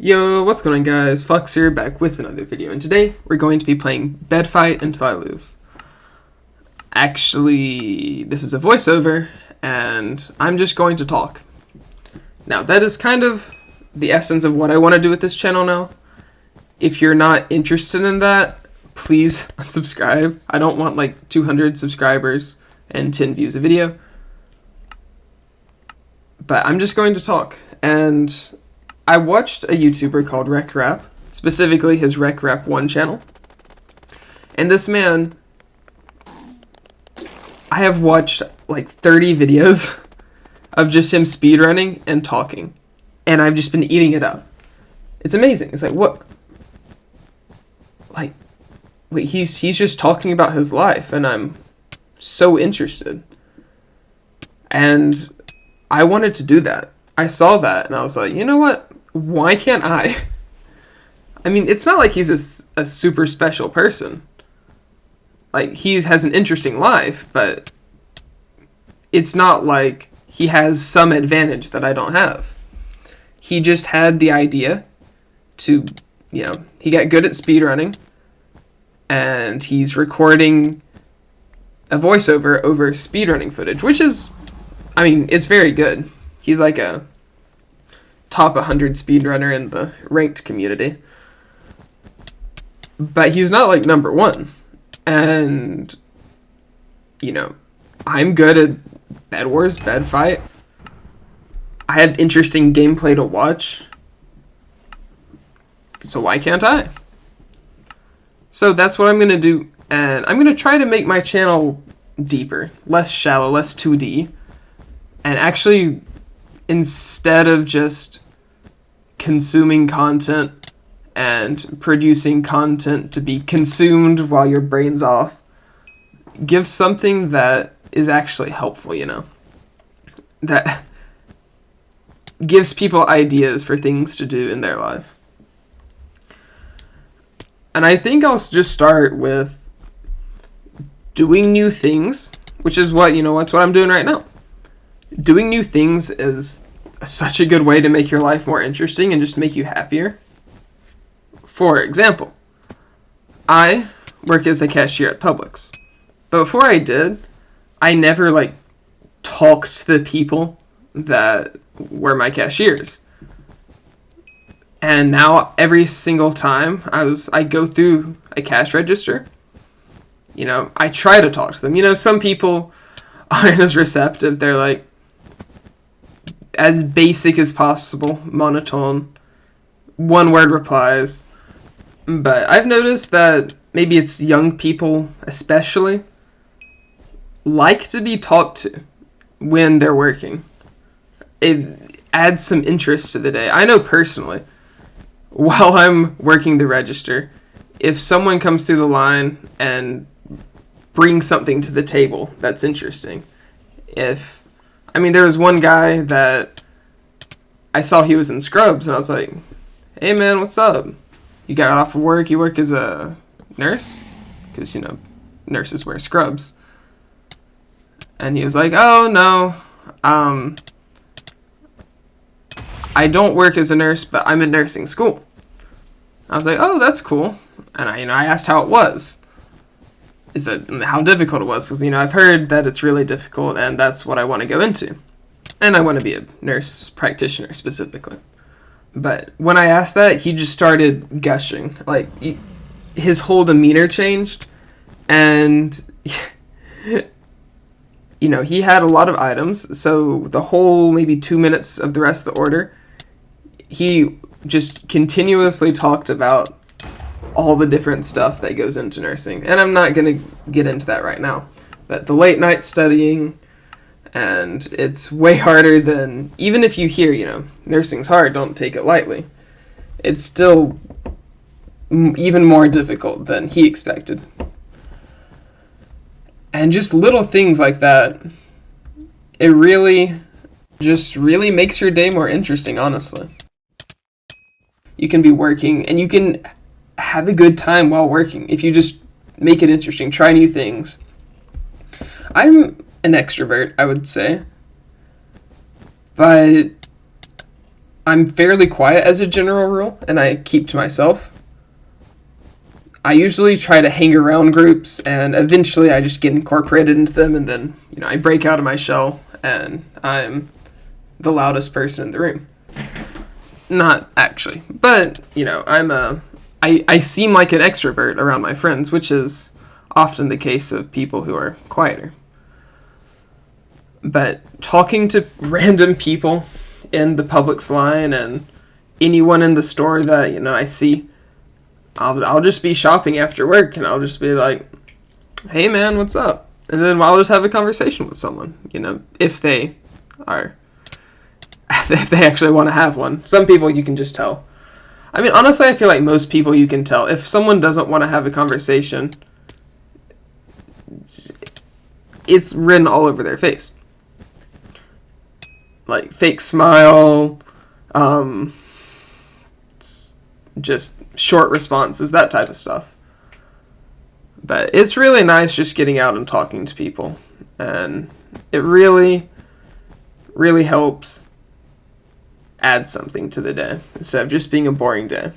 Yo, what's going on guys? Fox here, back with another video, and today we're going to be playing Bed Fight Until I Lose. Actually, this is a voiceover, and I'm just going to talk. Now, that is kind of the essence of what I want to do with this channel now. If you're not interested in that, please unsubscribe. I don't want like 200 subscribers and 10 views a video. But I'm just going to talk, and I watched a YouTuber called rekrap, specifically his rekrap 1 channel. And this man, I have watched like 30 videos of just him speedrunning and talking. And I've just been eating it up. It's amazing. It's like, what? Like, wait, he's just talking about his life, and I'm so interested. And I wanted to do that. I saw that, and I was like, you know what? Why can't I? I mean, it's not like he's a super special person. Like, he has an interesting life, but it's not like he has some advantage that I don't have. He just had the idea to, he got good at speedrunning, and he's recording a voiceover over speedrunning footage, which is, I mean, it's very good. He's like a top 100 speedrunner in the ranked community. But he's not like number 1. And, I'm good at Bed Wars, Bed Fight. I have interesting gameplay to watch. So why can't I? So that's what I'm going to do. And I'm going to try to make my channel deeper, less shallow, less 2D. And actually, instead of just consuming content and producing content to be consumed while your brain's off, give something that is actually helpful, that gives people ideas for things to do in their life. And I think I'll just start with doing new things, which is that's what I'm doing right now. Doing new things is such a good way to make your life more interesting and just make you happier. For example, I work as a cashier at Publix. But before I did, I never talked to the people that were my cashiers. And now every single time I go through a cash register, I try to talk to them. Some people aren't as receptive. They're like, as basic as possible, monotone, one-word replies. But I've noticed that maybe it's young people especially like to be talked to when they're working. It adds some interest to the day. I know personally, while I'm working the register, if someone comes through the line and brings something to the table that's interesting, there was one guy that I saw he was in scrubs, and I was like, hey man, what's up? You got off of work? You work as a nurse? Because, nurses wear scrubs. And he was like, oh no, I don't work as a nurse, but I'm in nursing school. I was like, oh, that's cool. And I asked how it was. How difficult it was, because I've heard that it's really difficult, and that's what I want to go into, and I want to be a nurse practitioner specifically. But when I asked that, he just started gushing. His whole demeanor changed, and he had a lot of items, so the whole maybe 2 minutes of the rest of the order, he just continuously talked about all the different stuff that goes into nursing. And I'm not going to get into that right now. But the late night studying, and it's way harder than, even if you hear, nursing's hard, don't take it lightly. It's still even more difficult than he expected. And just little things like that, it really makes your day more interesting, honestly. You can be working, and you can have a good time while working if you just make it interesting, try new things. I'm an extrovert, I would say, but I'm fairly quiet as a general rule, and I keep to myself. I usually try to hang around groups, and eventually I just get incorporated into them, and then, I break out of my shell, and I'm the loudest person in the room. Not actually, but, I seem like an extrovert around my friends, which is often the case of people who are quieter. But talking to random people in the Publix line and anyone in the store that, I see, I'll just be shopping after work, and I'll just be like, hey man, what's up? And then I'll just have a conversation with someone, if they are, if they actually want to have one. Some people you can just tell. I mean, honestly, I feel like most people you can tell. If someone doesn't want to have a conversation, it's written all over their face. Like fake smile, just short responses, that type of stuff. But it's really nice just getting out and talking to people, and it really, really helps add something to the day instead of just being a boring day.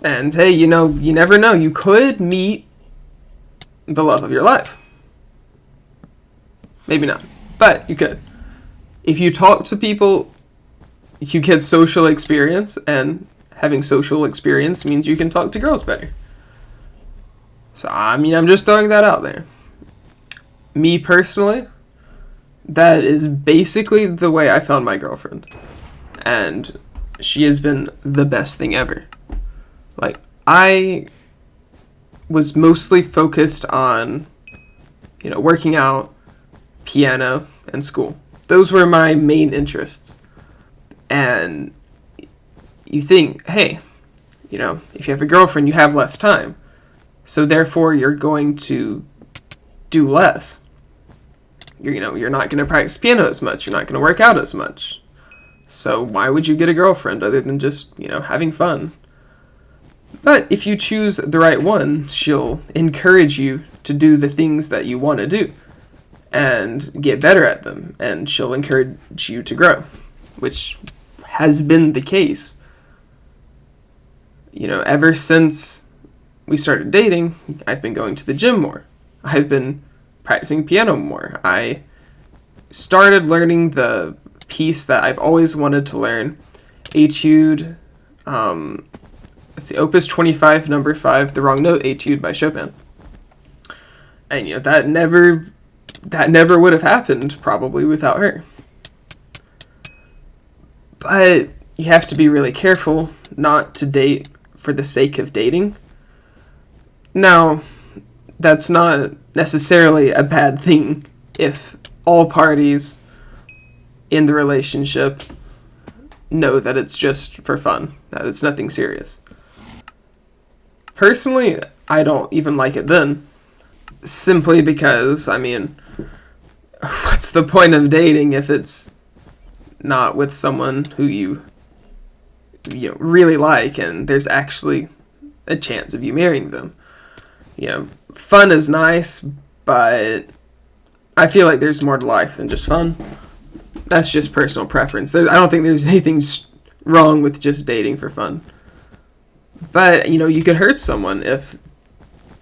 And hey, you never know, you could meet the love of your life. Maybe not, but you could. If you talk to people, you get social experience, and having social experience means you can talk to girls better. So, I'm just throwing that out there. Me personally, that is basically the way I found my girlfriend. And she has been the best thing ever. Like, I was mostly focused on, working out, piano, and school. Those were my main interests. And you think, hey, if you have a girlfriend, you have less time. So therefore, you're going to do less. You're not going to practice piano as much. You're not going to work out as much. So why would you get a girlfriend other than just, having fun? But if you choose the right one, she'll encourage you to do the things that you want to do and get better at them, and she'll encourage you to grow, which has been the case. Ever since we started dating, I've been going to the gym more. I've been practicing piano more. I started learning the piece that I've always wanted to learn, Etude, Opus 25, number 5, the wrong note, Etude by Chopin. And, that never would have happened, probably, without her. But you have to be really careful not to date for the sake of dating. Now, that's not necessarily a bad thing if all parties in the relationship know that it's just for fun, that it's nothing serious. Personally, I don't even like it then, simply because, what's the point of dating if it's not with someone who you really like and there's actually a chance of you marrying them? Fun is nice, but I feel like there's more to life than just fun. That's just personal preference. I don't think there's anything wrong with just dating for fun. But, you could hurt someone if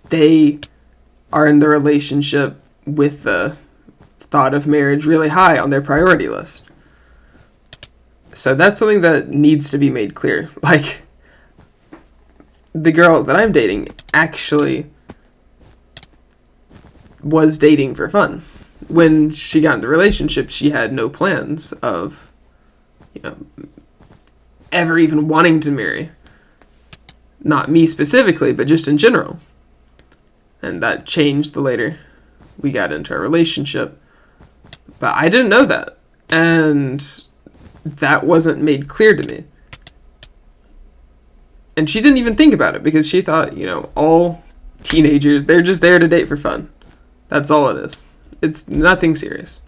they are in the relationship with the thought of marriage really high on their priority list. So that's something that needs to be made clear. Like, the girl that I'm dating actually was dating for fun. When she got in the relationship, she had no plans of, ever even wanting to marry. Not me specifically, but just in general. And that changed the later we got into our relationship. But I didn't know that. And that wasn't made clear to me. And she didn't even think about it because she thought, all teenagers, they're just there to date for fun. That's all it is. It's nothing serious.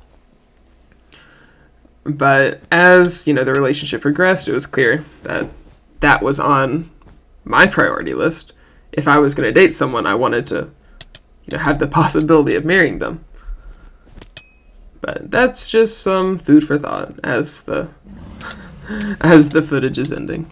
But as, the relationship progressed, it was clear that that was on my priority list. If I was going to date someone, I wanted to, have the possibility of marrying them. But that's just some food for thought as the as the footage is ending.